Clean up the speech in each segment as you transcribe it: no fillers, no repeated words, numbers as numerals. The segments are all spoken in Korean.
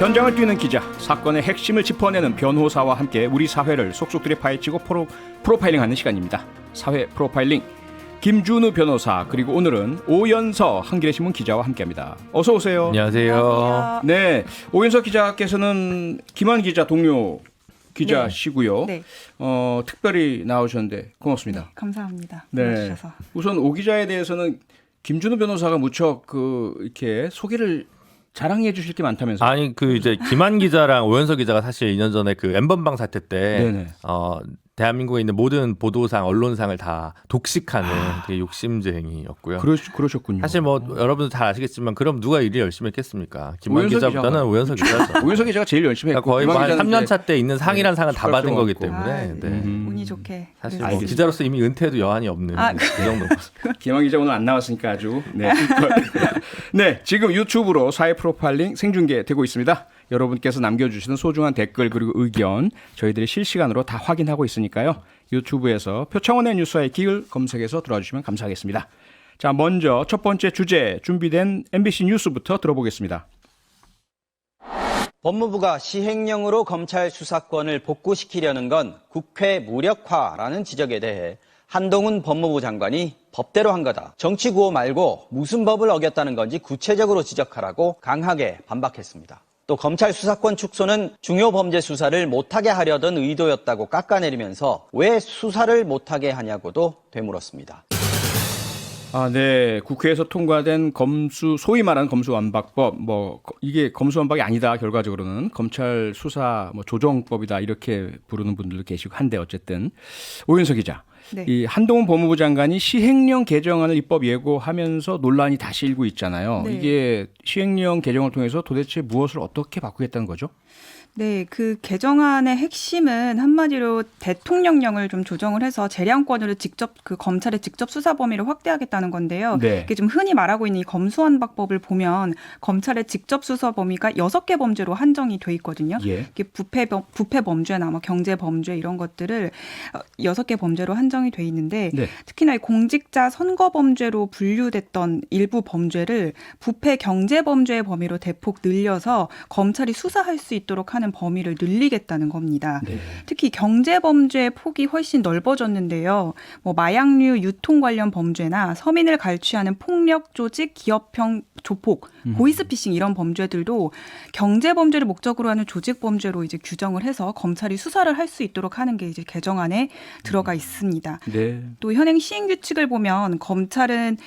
현장을 뛰는 기자, 사건의 핵심을 짚어내는 변호사와 함께 우리 사회를 속속들이 파헤치고 프로파일링하는 시간입니다. 사회 프로파일링 김준우 변호사, 그리고 오늘은 오연서 한겨레신문 기자와 함께합니다. 어서 오세요. 안녕하세요. 네, 오연서 기자께서는 김한 기자 동료 기자시고요. 네. 특별히 나오셨는데 고맙습니다. 네, 감사합니다. 네. 불러주셔서. 우선 오 기자에 대해서는 김준우 변호사가 무척 이렇게 소개를 자랑해 주실 게 많다면서요? 아니 이제 김한 기자랑 오연서 기자가 사실 2년 전에 그 N번방 사태 때 네네. 대한민국에 있는 모든 보도상, 언론상을 다 독식하는 되게 욕심쟁이였고요. 그러셨군요. 사실 뭐 여러분들 다 아시겠지만 그럼 누가 일을 열심히 했겠습니까? 김한 오연서 기자보다는 기자가. 오연서 기자죠. 오연서 기자가 제일 열심히 했고 거의 뭐 한 김한 기자는 3년 차 때 있는 상이란 상을 다 숟가락 받은 거기 먹었고. 때문에 네. 운이 좋게. 사실 그래서. 뭐 기자로서 이미 은퇴해도 여한이 없는 그 정도. 김한 기자 오늘 안 나왔으니까 아주 네, 지금 유튜브로 사회 프로파일링 생중계되고 있습니다. 여러분께서 남겨주시는 소중한 댓글 그리고 의견 저희들이 실시간으로 다 확인하고 있으니까요. 유튜브에서 표창원의 뉴스와의 기을 검색해서 들어와 주시면 감사하겠습니다. 자, 먼저 첫 번째 주제 준비된 MBC 뉴스부터 들어보겠습니다. 법무부가 시행령으로 검찰 수사권을 복구시키려는 건 국회 무력화라는 지적에 대해 한동훈 법무부 장관이 법대로 한 거다. 정치 구호 말고 무슨 법을 어겼다는 건지 구체적으로 지적하라고 강하게 반박했습니다. 또 검찰 수사권 축소는 중요 범죄 수사를 못하게 하려던 의도였다고 깎아내리면서 왜 수사를 못하게 하냐고도 되물었습니다. 네. 국회에서 통과된 소위 말하는 검수완박법, 이게 검수완박이 아니다. 결과적으로는 검찰 수사 조정법이다 이렇게 부르는 분들도 계시고 한데 어쨌든 오윤석 기자. 네. 이 한동훈 법무부 장관이 시행령 개정안을 입법 예고하면서 논란이 다시 일고 있잖아요. 네. 이게 시행령 개정을 통해서 도대체 무엇을 어떻게 바꾸겠다는 거죠? 네, 그 개정안의 핵심은 한마디로 대통령령을 좀 조정을 해서 재량권으로 직접 그 검찰의 직접 수사 범위를 확대하겠다는 건데요. 네. 이게 좀 흔히 말하고 있는 이 검수완박법을 보면 검찰의 직접 수사 범위가 6개 범죄로 한정이 돼 있거든요. 예. 이게 부패 범죄나 경제 범죄 이런 것들을 6개 범죄로 한정이 돼 있는데 네. 특히나 이 공직자 선거 범죄로 분류됐던 일부 범죄를 부패 경제 범죄의 범위로 대폭 늘려서 검찰이 수사할 수 있도록 하는 범위를 늘리겠다는 겁니다. 네. 특히 경제 범죄의 폭이 훨씬 넓어졌는데요. 마약류 유통 관련 범죄나 서민을 갈취하는 폭력 조직, 기업형 조폭, 보이스피싱 이런 범죄들도 경제 범죄를 목적으로 하는 조직 범죄로 이제 규정을 해서 검찰이 수사를 할 수 있도록 하는 게 이제 개정안에 들어가 있습니다. 네. 또 현행 시행 규칙을 보면 검찰은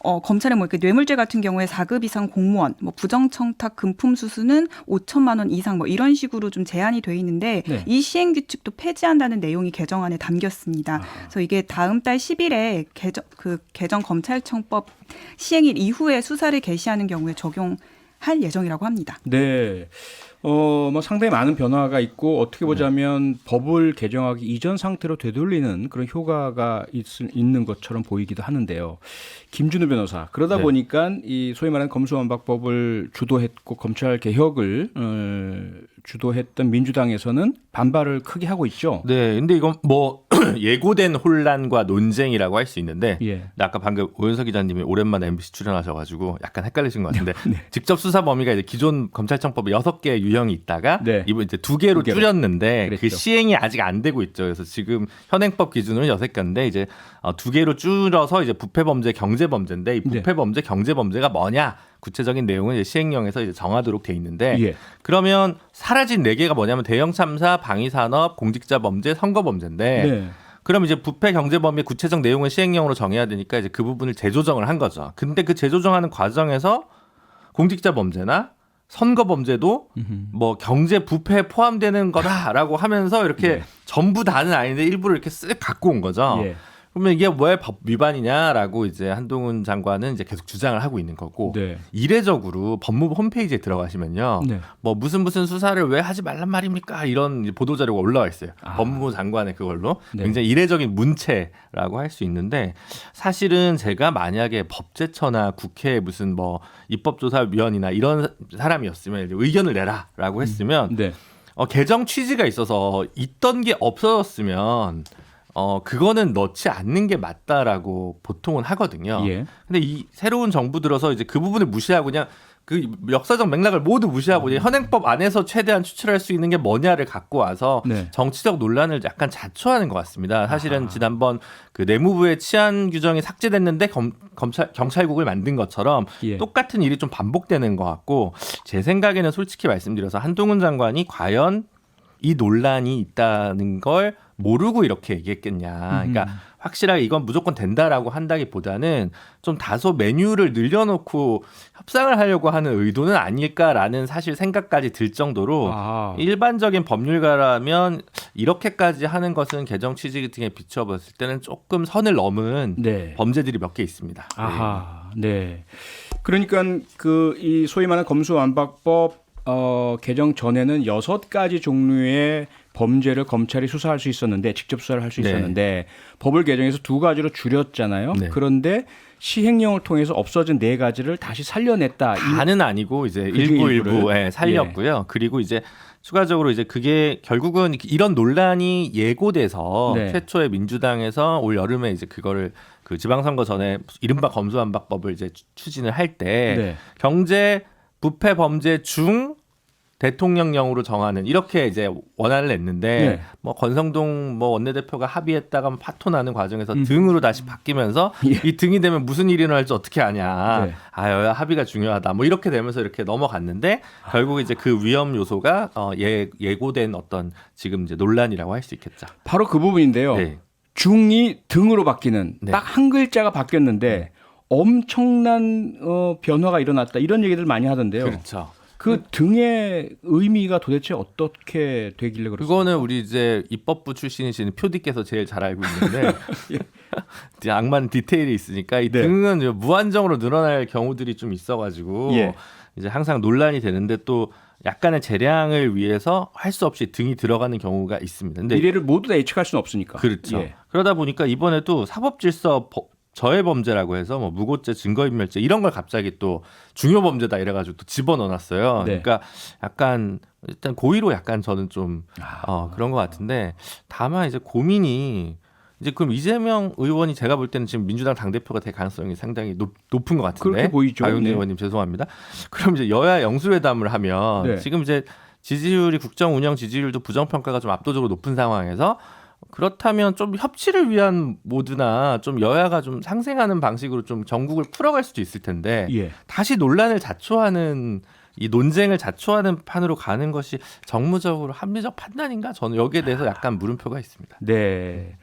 이렇게 뇌물죄 같은 경우에 4급 이상 공무원, 부정청탁 금품 수수는 5천만 원 이상 이런 식으로 좀 제한이 돼 있는데 네. 이 시행 규칙도 폐지한다는 내용이 개정안에 담겼습니다. 그래서 이게 다음 달 10일에 개정 검찰청법 시행일 이후에 수사를 개시하는 경우에 적용할 예정이라고 합니다. 네. 상당히 많은 변화가 있고 어떻게 보자면 법을 개정하기 이전 상태로 되돌리는 그런 효과가 있는 것처럼 보이기도 하는데요. 김준우 변호사, 그러다 네. 보니까 이 소위 말하는 검수완박법을 주도했고 검찰 개혁을 주도했던 민주당에서는 반발을 크게 하고 있죠. 네, 근데 이건 예고된 혼란과 논쟁이라고 할 수 있는데 예. 아까 방금 오연석 기자님이 오랜만에 MBC 출연하셔가지고 약간 헷갈리신 것 같은데 네. 직접 수사 범위가 이제 기존 검찰청법에 6개 유형이 있다가 네. 이번 이제 2개로 줄였는데 그랬죠. 그 시행이 아직 안 되고 있죠. 그래서 지금 현행법 기준으로 6개인데 이제 2개로 줄여서 이제 부패범죄, 경제범죄인데 이 부패범죄, 경제범죄가 뭐냐? 구체적인 내용은 이제 시행령에서 이제 정하도록 돼 있는데 예. 그러면 사라진 4개가 뭐냐면 대형 참사, 방위산업, 공직자범죄, 선거범죄인데 네. 그럼 이제 부패 경제범죄 구체적 내용을 시행령으로 정해야 되니까 이제 그 부분을 재조정을 한 거죠. 근데 그 재조정하는 과정에서 공직자범죄나 선거범죄도 경제 부패에 포함되는 거다라고 하면서 이렇게 네. 전부 다는 아닌데 일부를 이렇게 쓱 갖고 온 거죠. 예. 그러면 이게 왜 법 위반이냐라고 이제 한동훈 장관은 이제 계속 주장을 하고 있는 거고 네. 이례적으로 법무부 홈페이지에 들어가시면요. 네. 무슨 수사를 왜 하지 말란 말입니까? 이런 보도 자료가 올라와 있어요. 아. 법무부 장관의 그걸로 네. 굉장히 이례적인 문체라고 할 수 있는데 사실은 제가 만약에 법제처나 국회 무슨 입법조사위원이나 이런 사람이었으면 이제 의견을 내라라고 했으면 네. 개정 취지가 있어서 있던 게 없어졌으면 그거는 넣지 않는 게 맞다라고 보통은 하거든요. 예. 근데 이 새로운 정부 들어서 이제 그 부분을 무시하고 그냥 그 역사적 맥락을 모두 무시하고 이제 현행법 안에서 최대한 추출할 수 있는 게 뭐냐를 갖고 와서 네. 정치적 논란을 약간 자초하는 것 같습니다. 사실은 지난번 그 내무부의 치안 규정이 삭제됐는데 경찰국을 만든 것처럼 예. 똑같은 일이 좀 반복되는 것 같고 제 생각에는 솔직히 말씀드려서 한동훈 장관이 과연 이 논란이 있다는 걸 모르고 이렇게 얘기했겠냐. 그러니까 확실하게 이건 무조건 된다라고 한다기보다는 좀 다소 메뉴를 늘려놓고 협상을 하려고 하는 의도는 아닐까라는 사실 생각까지 들 정도로 아. 일반적인 법률가라면 이렇게까지 하는 것은 개정 취지 등에 비춰봤을 때는 조금 선을 넘은 네. 범죄들이 몇 개 있습니다. 아하. 네. 그러니까 그 이 소위 말하는 검수완박법 개정 전에는 6가지 종류의 범죄를 검찰이 수사할 수 있었는데 직접 수사를 할 수 네. 있었는데 법을 개정해서 2가지로 줄였잖아요. 네. 그런데 시행령을 통해서 없어진 4가지를 다시 살려냈다. 다는 아니고 이제 일부를? 일부 살렸고요. 그리고 이제 추가적으로 이제 그게 결국은 이런 논란이 예고돼서 네. 최초에 민주당에서 올 여름에 이제 그거를 그 지방선거 전에 이른바 검수완박법을 이제 추진을 할 때 네. 경제 부패 범죄 중 대통령령으로 정하는 이렇게 이제 원안을 냈는데 네. 뭐 권성동 뭐 원내대표가 합의했다가 파토나는 과정에서 등으로 다시 바뀌면서 예. 이 등이 되면 무슨 일이 일어날지 어떻게 아냐. 네. 아 여야 합의가 중요하다. 뭐 이렇게 되면서 이렇게 넘어갔는데 결국 이제 그 위험 요소가 예고된 어떤 지금 이제 논란이라고 할 수 있겠죠. 바로 그 부분인데요. 네. 중이 등으로 바뀌는 네. 딱 한 글자가 바뀌었는데 엄청난 변화가 일어났다. 이런 얘기들 많이 하던데요. 그렇죠. 그 등의 의미가 도대체 어떻게 되길래 그렇습니까? 그거는 우리 이제 입법부 출신이신 표디께서 제일 잘 알고 있는데 이제 악만 디테일이 있으니까 이 네. 등은 이제 무한정으로 늘어날 경우들이 좀 있어가지고 예. 이제 항상 논란이 되는데 또 약간의 재량을 위해서 할 수 없이 등이 들어가는 경우가 있습니다. 근데 미래를 모두 다 예측할 수는 없으니까. 그렇죠. 예. 그러다 보니까 이번에도 사법질서 저해 범죄라고 해서 뭐 무고죄, 증거인멸죄 이런 걸 갑자기 또 중요 범죄다 이래가지고 또 집어넣어놨어요. 네. 그러니까 약간 일단 고의로 약간 저는 좀 그런 것 같은데 다만 이제 고민이 이제 그럼 이재명 의원이 제가 볼 때는 지금 민주당 당대표가 될 가능성이 상당히 높은 것 같은데. 그렇게 보이죠. 박용진 네. 의원님 죄송합니다. 그럼 이제 여야 영수회담을 하면 네. 지금 이제 지지율이 국정 운영 지지율도 부정평가가 좀 압도적으로 높은 상황에서 그렇다면 좀 협치를 위한 모드나 좀 여야가 좀 상생하는 방식으로 좀 전국을 풀어갈 수도 있을 텐데 예. 다시 논란을 자초하는 이 논쟁을 자초하는 판으로 가는 것이 정무적으로 합리적 판단인가? 저는 여기에 대해서 약간 물음표가 있습니다. 네.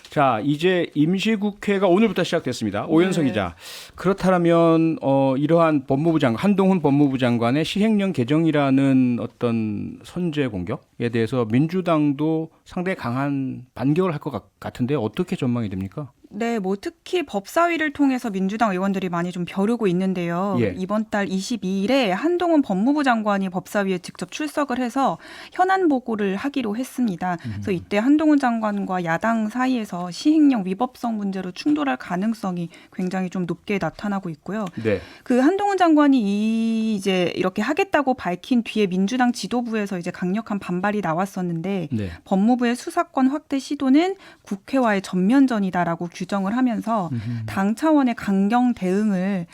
자, 이제 임시국회가 오늘부터 시작됐습니다. 오연석 네. 기자. 그렇다면 이러한 법무부 장관, 한동훈 법무부 장관의 시행령 개정이라는 어떤 선제 공격에 대해서 민주당도 상당히 강한 반격을 할 것 같은데 어떻게 전망이 됩니까? 네, 뭐 특히 법사위를 통해서 민주당 의원들이 많이 좀 벼르고 있는데요. 예. 이번 달 22일에 한동훈 법무부 장관이 법사위에 직접 출석을 해서 현안 보고를 하기로 했습니다. 그래서 이때 한동훈 장관과 야당 사이에서 시행령 위법성 문제로 충돌할 가능성이 굉장히 좀 높게 나타나고 있고요. 네. 그 한동훈 장관이 이제 이렇게 하겠다고 밝힌 뒤에 민주당 지도부에서 이제 강력한 반발이 나왔었는데 네. 법무부의 수사권 확대 시도는 국회와의 전면전이다라고 규정을 하면서 당 차원의 강경 대응을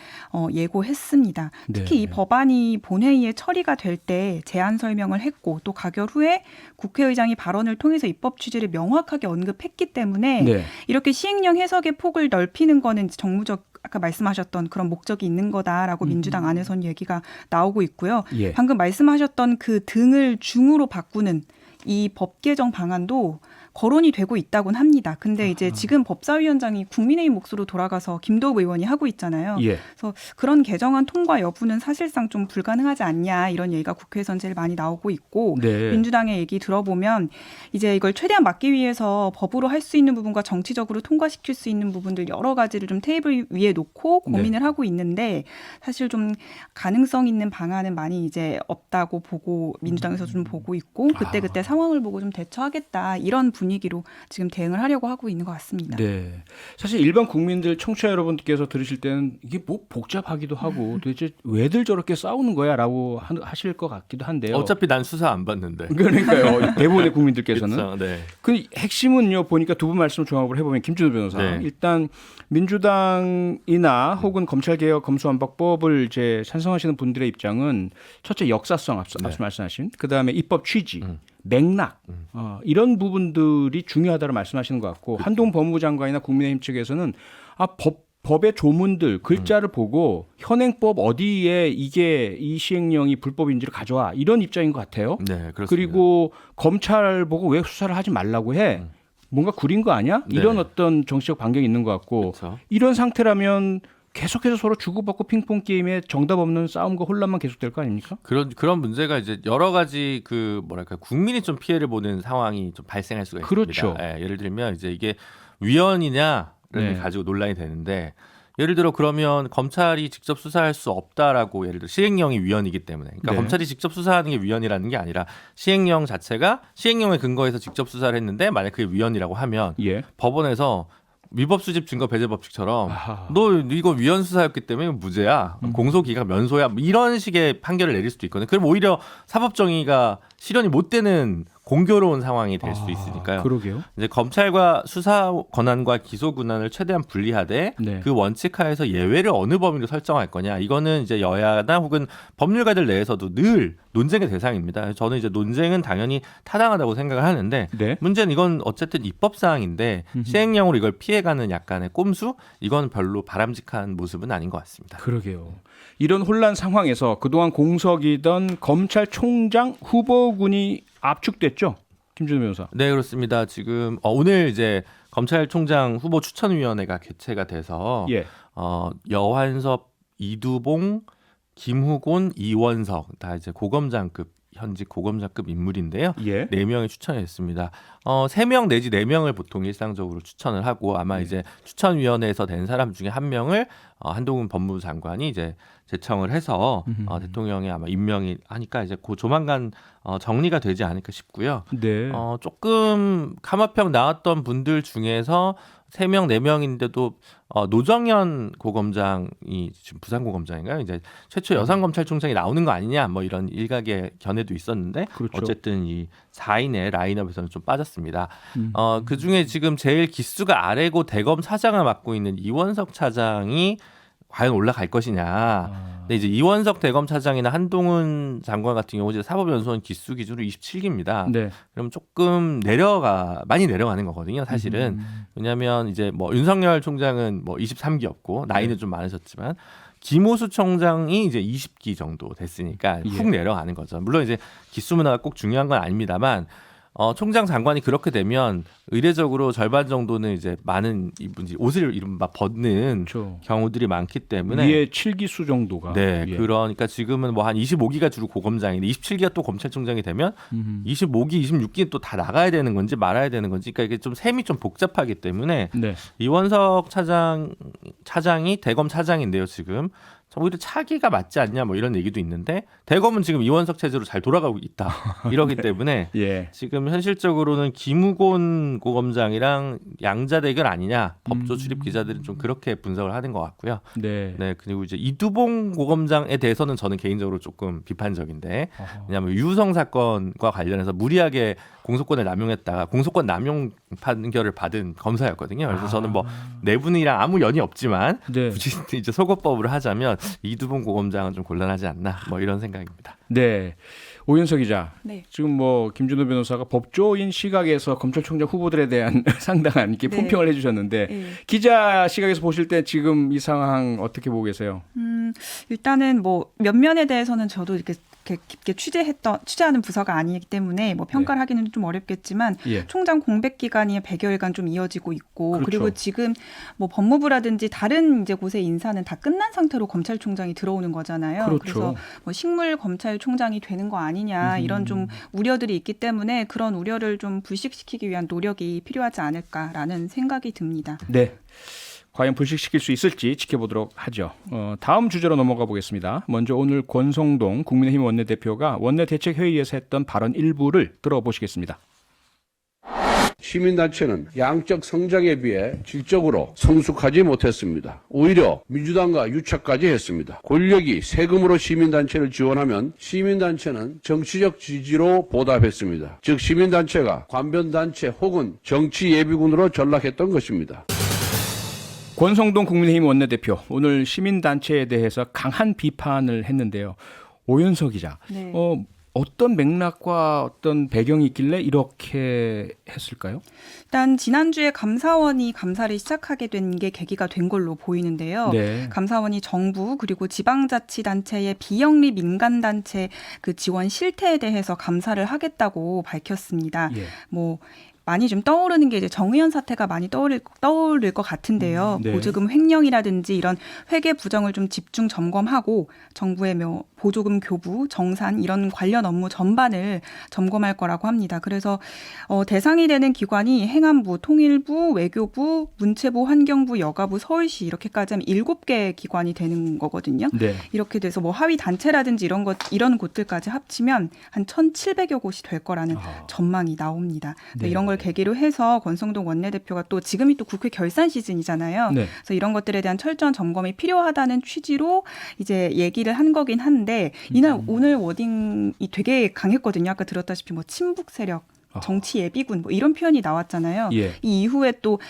예고했습니다. 특히 네. 이 법안이 본회의에 처리가 될 때 제안 설명을 했고 또 가결 후에 국회의장이 발언을 통해서 입법 취지를 명확하게 언급했기 때문에 네. 이렇게 시행령 해석의 폭을 넓히는 거는 정무적 아까 말씀하셨던 그런 목적이 있는 거다라고 민주당 안에서는 얘기가 나오고 있고요. 예. 방금 말씀하셨던 그 등을 중으로 바꾸는 이 법 개정 방안도 거론이 되고 있다곤 합니다. 근데 이제 지금 법사위원장이 국민의힘 몫으로 돌아가서 김도읍 의원이 하고 있잖아요. 예. 그래서 그런 개정안 통과 여부는 사실상 좀 불가능하지 않냐 이런 얘기가 국회에선 제일 많이 나오고 있고 네. 민주당의 얘기 들어보면 이제 이걸 최대한 막기 위해서 법으로 할 수 있는 부분과 정치적으로 통과시킬 수 있는 부분들 여러 가지를 좀 테이블 위에 놓고 고민을 하고 있는데 사실 좀 가능성 있는 방안은 많이 이제 없다고 보고 민주당에서 좀 보고 있고 그때 상황을 보고 좀 대처하겠다 이런 분위기로 지금 대응을 하려고 하고 있는 것 같습니다. 네. 사실 일반 국민들 청취자 여러분께서 들으실 때는 이게 뭐 복잡하기도 하고 도대체 왜들 저렇게 싸우는 거야라고 하실 것 같기도 한데요. 어차피 난 수사 안 받는데. 그러니까요. 대부분의 국민들께서는. 그렇죠. 네. 그 핵심은요. 보니까 두 분 말씀 종합을 해보면 김준호 변호사. 네. 일단 민주당이나 혹은 검찰개혁 검수완박법을 이제 찬성하시는 분들의 입장은 첫째 역사성 앞서 말씀하신 그다음에 입법 취지. 맥락 이런 부분들이 중요하다고 말씀하시는 것 같고 한동훈 법무부 장관이나 국민의힘 측에서는 법의 조문들 글자를 보고 현행법 어디에 이게 이 시행령이 불법인지를 가져와 이런 입장인 것 같아요. 네, 그렇습니다. 그리고 검찰 보고 왜 수사를 하지 말라고 해? 뭔가 구린 거 아니야? 이런 네. 어떤 정치적 반경이 있는 것 같고 그렇죠. 이런 상태라면 계속해서 서로 주고받고 핑퐁 게임에 정답 없는 싸움과 혼란만 계속될 거 아닙니까? 그런 문제가 이제 여러 가지 그 뭐랄까 국민이 좀 피해를 보는 상황이 좀 발생할 수가 그렇죠. 있습니다. 예, 예를 들면 이제 이게 위헌이냐를 네. 가지고 논란이 되는데 예를 들어 그러면 검찰이 직접 수사할 수 없다라고 예를 들어 시행령이 위헌이기 때문에 그러니까 네. 검찰이 직접 수사하는 게 위헌이라는 게 아니라 시행령 자체가 시행령에 근거해서 직접 수사를 했는데 만약 그게 위헌이라고 하면 예. 법원에서 위법 수집 증거 배제 법칙처럼 아하. 너 이거 위헌 수사였기 때문에 무죄야 공소 기각 면소야 뭐 이런 식의 판결을 내릴 수도 있거든요. 그럼 오히려 사법 정의가 실현이 못 되는 공교로운 상황이 될 수 있으니까요. 그러게요. 이제 검찰과 수사 권한과 기소 권한을 최대한 분리하되 네. 그 원칙 하에서 예외를 어느 범위로 설정할 거냐 이거는 이제 여야나 혹은 법률가들 내에서도 늘 논쟁의 대상입니다. 저는 이제 논쟁은 당연히 타당하다고 생각을 하는데 네. 문제는 이건 어쨌든 입법 사항인데 시행령으로 이걸 피해가는 약간의 꼼수 이건 별로 바람직한 모습은 아닌 것 같습니다. 그러게요. 이런 혼란 상황에서 그동안 공석이던 검찰총장 후보군이 압축됐죠? 김준호 변호사. 네, 그렇습니다. 지금 오늘 이제 검찰총장 후보 추천위원회가 개최가 돼서 예. 여환섭, 이두봉, 김후곤, 이원석 다 이제 고검장급 현직 고검장급 인물인데요. 예. 4명이 추천했습니다. 3명 내지 4명을 보통 일상적으로 추천을 하고 아마 이제 추천위원회에서 된 사람 중에 한 명을 한동훈 법무부 장관이 이제 제청을 해서 대통령이 아마 임명이 하니까 이제 그 조만간 정리가 되지 않을까 싶고요. 네. 조금 카마평 나왔던 분들 중에서 3명, 4명인데도 노정현 고검장이 지금 부산고검장인가요? 이제 최초 여성 검찰총장이 나오는 거 아니냐 뭐 이런 일각의 견해도 있었는데 그렇죠. 어쨌든 이 4인의 라인업에서는 좀 빠졌습니다. 그중에 지금 제일 기수가 아래고 대검 차장을 맡고 있는 이원석 차장이 과연 올라갈 것이냐. 근데 이제 이원석 대검 차장이나 한동훈 장관 같은 경우 이제 사법연수원 기수 기준으로 27기입니다. 네. 그럼 조금 많이 내려가는 거거든요, 사실은. 왜냐하면 이제 뭐 윤석열 총장은 뭐 23기였고 나이는 좀 많으셨지만 김호수 총장이 이제 20기 정도 됐으니까 훅 내려가는 거죠. 물론 이제 기수 문화가 꼭 중요한 건 아닙니다만. 총장 장관이 그렇게 되면 의례적으로 절반 정도는 이제 많은 이분이 옷을 이른바 벗는 그렇죠. 경우들이 많기 때문에 위에 7기수 정도가. 네, 예. 그러니까 지금은 뭐 한 25기가 주로 고검장인데 27기가 또 검찰총장이 되면 25기, 26기 또 다 나가야 되는 건지 말아야 되는 건지 그러니까 이게 좀 셈이 좀 복잡하기 때문에 네. 이원석 차장이 대검 차장인데요, 지금. 오히려 차기가 맞지 않냐 뭐 이런 얘기도 있는데 대검은 지금 이원석 체제로 잘 돌아가고 있다. 이러기 때문에 예. 지금 현실적으로는 김우곤 고검장이랑 양자 대결 아니냐 법조 출입 기자들은 좀 그렇게 분석을 하는 것 같고요. 네. 네 그리고 이제 이두봉 고검장에 대해서는 저는 개인적으로 조금 비판적인데 왜냐하면 유성 사건과 관련해서 무리하게 공소권을 남용했다가 공소권 남용 판결을 받은 검사였거든요. 그래서 저는 뭐 내분이랑 아무 연이 없지만 네. 굳이 이제 속어법으로 하자면 이두봉 고검장은 좀 곤란하지 않나 뭐 이런 생각입니다. 네. 오윤석 기자. 네. 지금 뭐 김준호 변호사가 법조인 시각에서 검찰총장 후보들에 대한 상당한 이렇게 네. 품평을 해주셨는데 네. 기자 시각에서 보실 때 지금 이 상황 어떻게 보고 계세요? 일단은 뭐 면면에 대해서는 저도 이렇게 깊게 취재하는 부서가 아니기 때문에 뭐 평가를 하기는 좀 어렵겠지만 예. 총장 공백 기간이 100여일간 좀 이어지고 있고 그렇죠. 그리고 지금 뭐 법무부라든지 다른 이제 곳의 인사는 다 끝난 상태로 검찰총장이 들어오는 거잖아요. 그렇죠. 그래서 뭐 식물 검찰총장이 되는 거 아니냐 이런 좀 우려들이 있기 때문에 그런 우려를 좀 불식시키기 위한 노력이 필요하지 않을까라는 생각이 듭니다. 네. 과연 불식시킬 수 있을지 지켜보도록 하죠. 다음 주제로 넘어가 보겠습니다. 먼저 오늘 권성동 국민의힘 원내대표가 원내대책회의에서 했던 발언 일부를 들어보시겠습니다. 시민단체는 양적 성장에 비해 질적으로 성숙하지 못했습니다. 오히려 민주당과 유착까지 했습니다. 권력이 세금으로 시민단체를 지원하면 시민단체는 정치적 지지로 보답했습니다. 즉 시민단체가 관변단체 혹은 정치예비군으로 전락했던 것입니다. 권성동 국민의힘 원내대표 오늘 시민단체에 대해서 강한 비판을 했는데요. 오윤석 기자, 네. 어떤 맥락과 어떤 배경이 있길래 이렇게 했을까요? 일단 지난주에 감사원이 감사를 시작하게 된 게 계기가 된 걸로 보이는데요. 네. 감사원이 정부 그리고 지방자치단체의 비영리 민간단체 그 지원 실태에 대해서 감사를 하겠다고 밝혔습니다. 예. 뭐 많이 좀 떠오르는 게 이제 정의연 사태가 많이 떠오를 것 같은데요. 네. 보조금 횡령이라든지 이런 회계 부정을 좀 집중 점검하고 정부의 보조금 교부, 정산 이런 관련 업무 전반을 점검할 거라고 합니다. 그래서 대상이 되는 기관이 행안부, 통일부, 외교부, 문체부, 환경부, 여가부, 서울시 이렇게까지 하면 7개 기관이 되는 거거든요. 네. 이렇게 돼서 뭐 하위 단체라든지 이런 곳들까지 합치면 한 1,700여 곳이 될 거라는 전망이 나옵니다. 네. 이런 걸 계기로 해서 권성동 원내대표가 또 지금이 또 국회 결산 시즌이잖아요. 네. 그래서 이런 것들에 대한 철저한 점검이 필요하다는 취지로 이제 얘기를 한 거긴 한데 오늘 워딩이 되게 강했거든요. 아까 들었다시피 뭐 친북 세력 정치 예비군 뭐 이런 표현이 나왔잖아요. 예. 이 이후에 또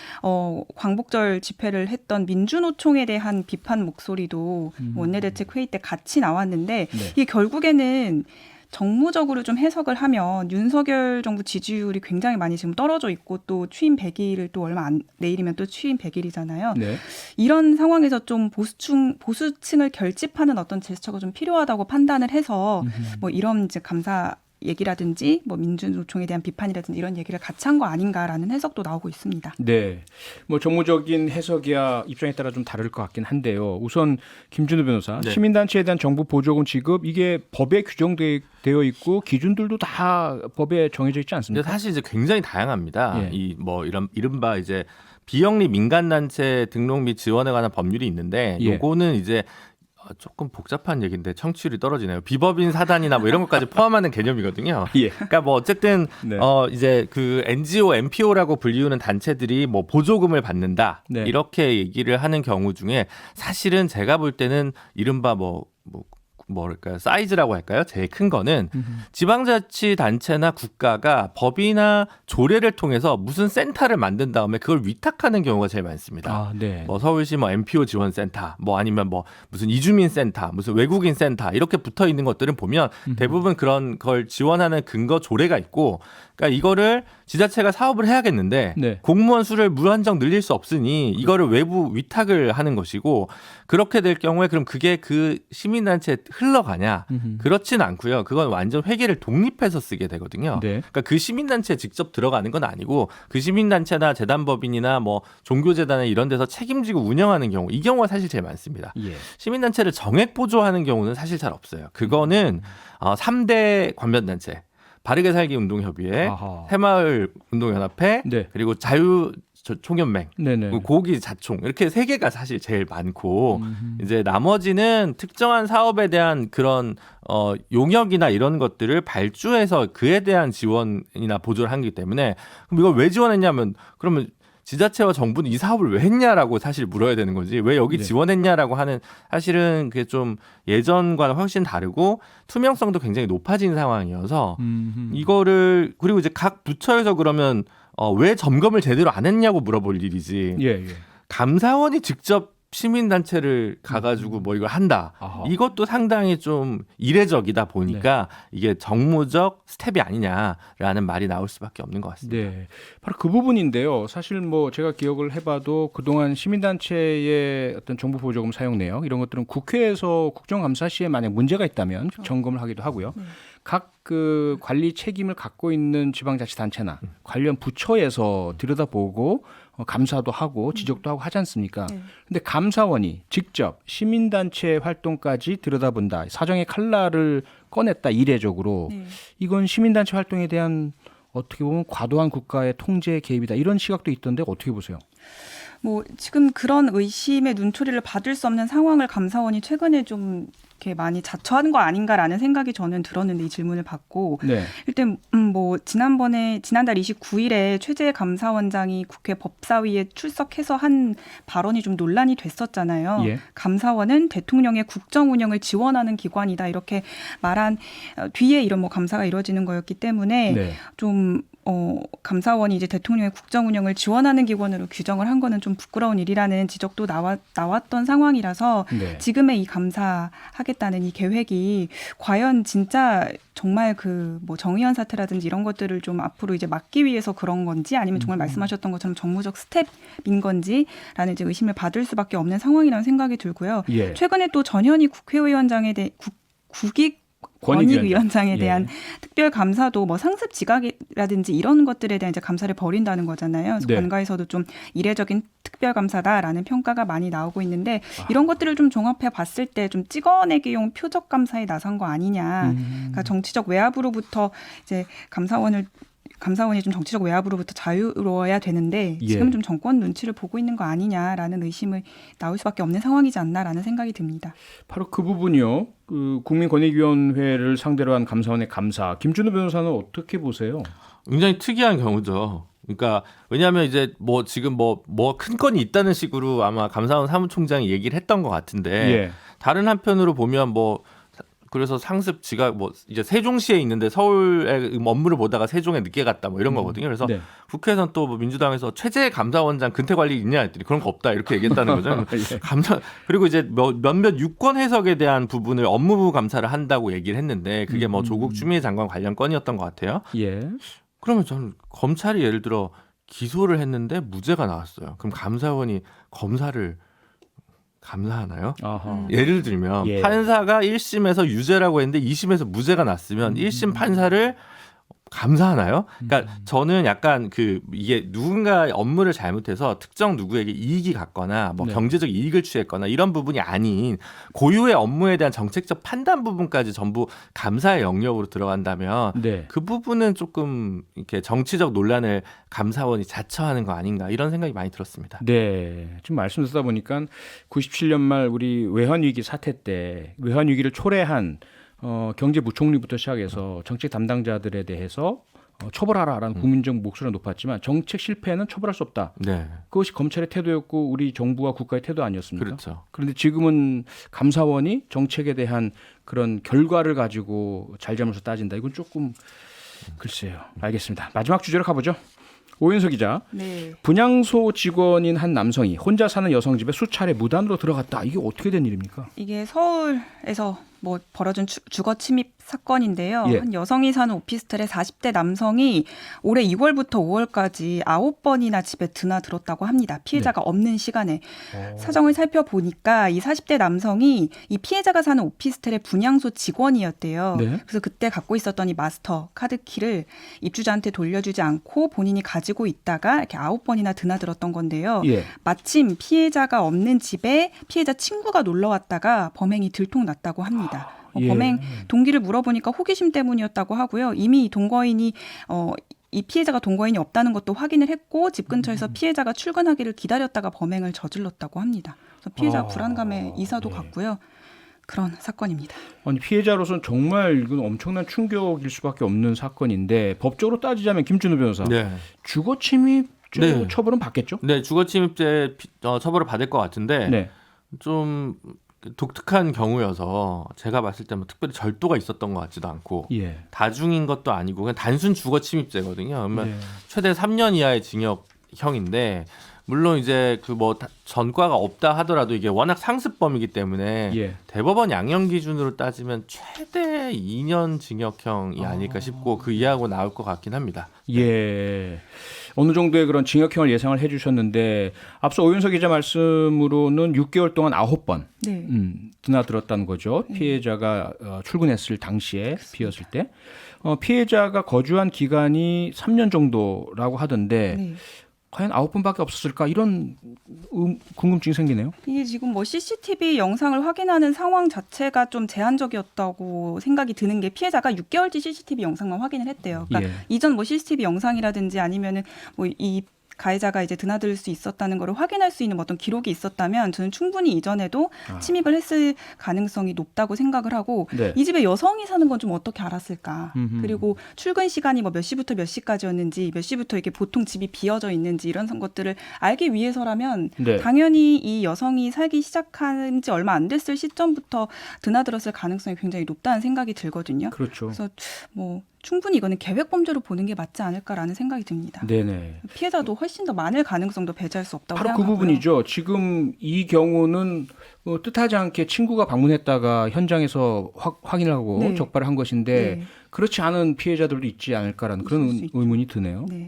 광복절 집회를 했던 민주노총에 대한 비판 목소리도 원내대책 회의 때 같이 나왔는데 네. 이게 결국에는 정무적으로 좀 해석을 하면 윤석열 정부 지지율이 굉장히 많이 지금 떨어져 있고 또 취임 100일을 또 내일이면 또 취임 100일이잖아요. 네. 이런 상황에서 좀 보수층을 결집하는 어떤 제스처가 좀 필요하다고 판단을 해서 뭐 이런 이제 감사 얘기라든지 뭐 민주노총에 대한 비판이라든지 이런 얘기를 같이 한 거 아닌가라는 해석도 나오고 있습니다. 네. 뭐 정무적인 해석이야 입장에 따라 좀 다를 것 같긴 한데요. 우선 김준우 변호사, 네. 시민단체에 대한 정부 보조금 지급 이게 법에 규정되어 있고 기준들도 다 법에 정해져 있지 근데 않습니까? 사실 이제 굉장히 다양합니다. 예. 이 뭐 이른바 이제 비영리 민간단체 등록 및 지원에 관한 법률이 있는데 예. 요거는 이제 조금 복잡한 얘기인데 청취율이 떨어지네요. 비법인 사단이나 뭐 이런 것까지 포함하는 개념이거든요. 예. 그러니까 뭐 어쨌든 네. 이제 그 NGO, NPO라고 불리우는 단체들이 뭐 보조금을 받는다 네. 이렇게 얘기를 하는 경우 중에 사실은 제가 볼 때는 이른바 뭐랄까요 사이즈라고 할까요? 제일 큰 거는 지방자치단체나 국가가 법이나 조례를 통해서 무슨 센터를 만든 다음에 그걸 위탁하는 경우가 제일 많습니다. 아, 네. 뭐 서울시 뭐 NPO 지원센터, 뭐 아니면 뭐 무슨 이주민센터, 무슨 외국인 센터 이렇게 붙어 있는 것들은 보면 대부분 그런 걸 지원하는 근거 조례가 있고, 그러니까 이거를 지자체가 사업을 해야겠는데 네. 공무원 수를 무한정 늘릴 수 없으니 이거를 외부 위탁을 하는 것이고, 그렇게 될 경우에 그럼 그게 그 시민단체에 흘러가냐? 그렇진 않고요. 그건 완전 회계를 독립해서 쓰게 되거든요. 네. 그러니까 그 시민단체에 직접 들어가는 건 아니고 그 시민단체나 재단법인이나 뭐 종교재단에 이런 데서 책임지고 운영하는 경우, 이 경우가 사실 제일 많습니다. 예. 시민단체를 정액 보조하는 경우는 사실 잘 없어요. 그거는 3대 관변단체, 바르게 살기 운동협의회, 아하. 새마을 운동연합회, 네. 그리고 자유총연맹, 네네. 고기 자총, 이렇게 3개가 사실 제일 많고 이제 나머지는 특정한 사업에 대한 그런 용역이나 이런 것들을 발주해서 그에 대한 지원이나 보조를 하기 때문에, 그럼 이걸 왜 지원했냐면 그러면 지자체와 정부는 이 사업을 왜 했냐라고 사실 물어야 되는 거지, 왜 여기 네. 지원했냐라고 하는, 사실은 그게 좀 예전과는 훨씬 다르고 투명성도 굉장히 높아진 상황이어서 이거를, 그리고 이제 각 부처에서 그러면 왜 점검을 제대로 안 했냐고 물어볼 일이지, 예, 예. 감사원이 직접 시민단체를 가가지고 뭐 이걸 한다. 아하. 이것도 상당히 좀 이례적이다 보니까 이게 정무적 스텝이 아니냐라는 말이 나올 수밖에 없는 것 같습니다. 네, 바로 그 부분인데요. 사실 뭐 제가 기억을 해봐도 그동안 시민단체의 어떤 정부 보조금 사용 내역 이런 것들은 국회에서 국정감사 시에 만약 문제가 있다면 점검을 하기도 하고요. 각 그 관리 책임을 갖고 있는 지방자치단체나 관련 부처에서 들여다보고 감사도 하고 지적도 하고 하지 않습니까? 근데 감사원이 직접 시민단체 활동까지 들여다본다, 사정의 칼날을 꺼냈다, 이례적으로. 이건 시민단체 활동에 대한 어떻게 보면 과도한 국가의 통제 개입이다, 이런 시각도 있던데 어떻게 보세요? 뭐 지금 그런 의심의 눈초리를 받을 수 없는 상황을 감사원이 최근에 좀 이렇게 많이 자처한 거 아닌가라는 생각이 저는 들었는데 이 질문을 받고 네. 일단 뭐 지난달 29일에 최재 감사원장이 국회 법사위에 출석해서 한 발언이 좀 논란이 됐었잖아요. 예. 감사원은 대통령의 국정 운영을 지원하는 기관이다 이렇게 말한 뒤에 이런 뭐 감사가 이루어지는 거였기 때문에 네. 좀 감사원이 이제 대통령의 국정 운영을 지원하는 기관으로 규정을 한 거는 좀 부끄러운 일이라는 지적도 나왔던 상황이라서 네. 지금의 이 감사하겠다는 이 계획이 과연 진짜 정말 그 뭐 정의연 사태라든지 이런 것들을 좀 앞으로 이제 막기 위해서 그런 건지 아니면 정말 말씀하셨던 것처럼 정무적 스텝인 건지라는 이제 의심을 받을 수밖에 없는 상황이라는 생각이 들고요. 예. 최근에 또 전현희 국회의원장에 대해 국익 권익위원장에 대한 특별 감사도 뭐 상습 지각이라든지 이런 것들에 대한 이제 감사를 벌인다는 거잖아요. 그래서 네. 관가에서도 좀 이례적인 특별 감사다라는 평가가 많이 나오고 있는데 이런 것들을 좀 종합해 봤을 때 좀 찍어내기용 표적 감사에 나선 거 아니냐. 그러니까 정치적 외압으로부터 이제 감사원이 좀 정치적 외압으로부터 자유로워야 되는데 지금 좀 정권 눈치를 보고 있는 거 아니냐라는 의심을 나올 수밖에 없는 상황이지 않나라는 생각이 듭니다. 바로 그 부분이요. 그 국민권익위원회를 상대로 한 감사원의 감사. 김준우 변호사는 어떻게 보세요? 굉장히 특이한 경우죠. 그러니까 왜냐하면 이제 뭐 지금 뭐 큰 건이 있다는 식으로 아마 감사원 사무총장이 얘기를 했던 것 같은데 예. 다른 한편으로 보면 뭐 그래서 상습 지각 뭐 이제 세종시에 있는데 서울에 업무를 보다가 세종에 늦게 갔다 뭐 이런 거거든요. 그래서 네. 국회에서는 또 뭐 민주당에서 최재 감사원장 근태 관리 있냐 했더니 그런 거 없다 이렇게 얘기했다는 거죠. 예. 감사 그리고 이제 몇몇 유권 해석에 대한 부분을 업무부 감사를 한다고 얘기를 했는데 그게 뭐 조국 추미애 장관 관련 건이었던 것 같아요. 예. 그러면 저는 검찰이 예를 들어 기소를 했는데 무죄가 나왔어요. 그럼 감사원이 검사를 감사하나요? 아하. 예를 들면 예. 판사가 1심에서 유죄라고 했는데 2심에서 무죄가 났으면 1심 판사를 감사하나요? 그러니까 저는 약간 이게 누군가 업무를 잘못해서 특정 누구에게 이익이 갔거나 뭐 네. 경제적 이익을 취했거나 이런 부분이 아닌 고유의 업무에 대한 정책적 판단 부분까지 전부 감사의 영역으로 들어간다면 네. 그 부분은 조금 이렇게 정치적 논란을 감사원이 자처하는 거 아닌가 이런 생각이 많이 들었습니다. 네. 지금 말씀 듣다 보니까 97년 말 우리 외환위기 사태 때 외환위기를 초래한 경제부총리부터 시작해서 정책 담당자들에 대해서 처벌하라라는 국민적 목소리가 높았지만 정책 실패는 처벌할 수 없다. 네, 그것이 검찰의 태도였고 우리 정부와 국가의 태도 아니었습니까? 그렇죠. 그런데 지금은 감사원이 정책에 대한 그런 결과를 가지고 잘잘못을 따진다. 이건 조금 글쎄요. 알겠습니다. 마지막 주제로 가보죠. 오윤석 기자. 네. 분향소 직원인 한 남성이 혼자 사는 여성 집에 수차례 무단으로 들어갔다. 이게 어떻게 된 일입니까? 이게 서울에서 뭐 벌어진 주거 침입 사건인데요. 예. 한 여성이 사는 오피스텔에 40대 남성이 올해 2월부터 5월까지 9번이나 집에 드나들었다고 합니다. 피해자가 없는 시간에. 사정을 살펴보니까 이 40대 남성이 이 피해자가 사는 오피스텔의 분향소 직원이었대요. 네. 그래서 그때 갖고 있었던 이 마스터 카드키를 입주자한테 돌려주지 않고 본인이 가지고 있다가 이렇게 9번이나 드나들었던 건데요. 예. 마침 피해자가 없는 집에 피해자 친구가 놀러 왔다가 범행이 들통났다고 합니다. 예. 범행 동기를 물어보니까 호기심 때문이었다고 하고요. 이미 동거인이 이 피해자가 동거인이 없다는 것도 확인을 했고 집 근처에서 피해자가 출근하기를 기다렸다가 범행을 저질렀다고 합니다. 그래서 피해자가 불안감에 이사도 갔고요. 그런 사건입니다. 아니 피해자로서는 정말 이건 엄청난 충격일 수밖에 없는 사건인데 법적으로 따지자면 김준우 변호사 네. 주거 침입 네. 처벌은 받겠죠? 네, 주거침입죄 처벌을 받을 것 같은데 네. 좀 독특한 경우여서 제가 봤을 때 뭐 특별히 절도가 있었던 것 같지도 않고 예. 다중인 것도 아니고 그냥 단순 주거침입죄거든요. 그러면 네. 최대 3년 이하의 징역형인데 물론 이제 그 뭐 전과가 없다 하더라도 이게 워낙 상습범이기 때문에 예. 대법원 양형 기준으로 따지면 최대 2년 징역형이 아닐까 싶고 그 이하고 나올 것 같긴 합니다. 예. 어느 정도의 그런 징역형을 예상을 해주셨는데 앞서 오윤석 기자 말씀으로는 6개월 동안 9번 네. 드나들었다는 거죠. 피해자가 출근했을 당시에 비었을 때 피해자가 거주한 기간이 3년 정도라고 하던데 네. 과연 9번밖에 없었을까 이런 궁금증이 생기네요. 이게 지금 뭐 CCTV 영상을 확인하는 상황 자체가 좀 제한적이었다고 생각이 드는 게 피해자가 6개월치 CCTV 영상만 확인을 했대요. 그러니까 예. 이전 뭐 CCTV 영상이라든지 아니면은 뭐 이 가해자가 이제 드나들 수 있었다는 것을 확인할 수 있는 어떤 기록이 있었다면 저는 충분히 이전에도 침입을 했을 가능성이 높다고 생각을 하고 네. 이 집에 여성이 사는 건 좀 어떻게 알았을까? 음흠. 그리고 출근 시간이 뭐 몇 시부터 몇 시까지였는지, 몇 시부터 이렇게 보통 집이 비어져 있는지 이런 것들을 알기 위해서라면 네. 당연히 이 여성이 살기 시작한 지 얼마 안 됐을 시점부터 드나들었을 가능성이 굉장히 높다는 생각이 들거든요. 그렇죠. 그래서 뭐 충분히 이거는 계획 범죄로 보는 게 맞지 않을까라는 생각이 듭니다. 네네. 피해자도 훨씬 더 많을 가능성도 배제할 수 없다고 바로 그 생각하고요. 부분이죠. 지금 이 경우는 뜻하지 않게 친구가 방문했다가 현장에서 확인을 하고 네. 적발을 한 것인데 네. 그렇지 않은 피해자들도 있지 않을까라는 있을 그런 수 있죠. 의문이 드네요. 네.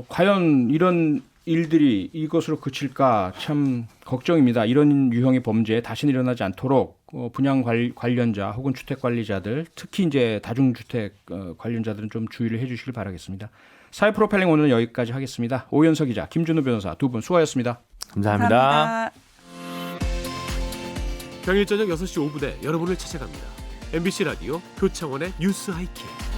과연 이런 일들이 이것으로 그칠까 참 걱정입니다. 이런 유형의 범죄 다시는 일어나지 않도록 분양 관련자 혹은 주택 관리자들, 특히 이제 다중주택 관련자들은 좀 주의를 해주시길 바라겠습니다. 사회 프로파일링 오늘은 여기까지 하겠습니다. 오연석 기자, 김준우 변호사 두 분 수고하셨습니다. 감사합니다. 감사합니다. 평일 저녁 6시 5분에 여러분을 찾아갑니다. MBC 라디오 표창원의 뉴스 하이킥.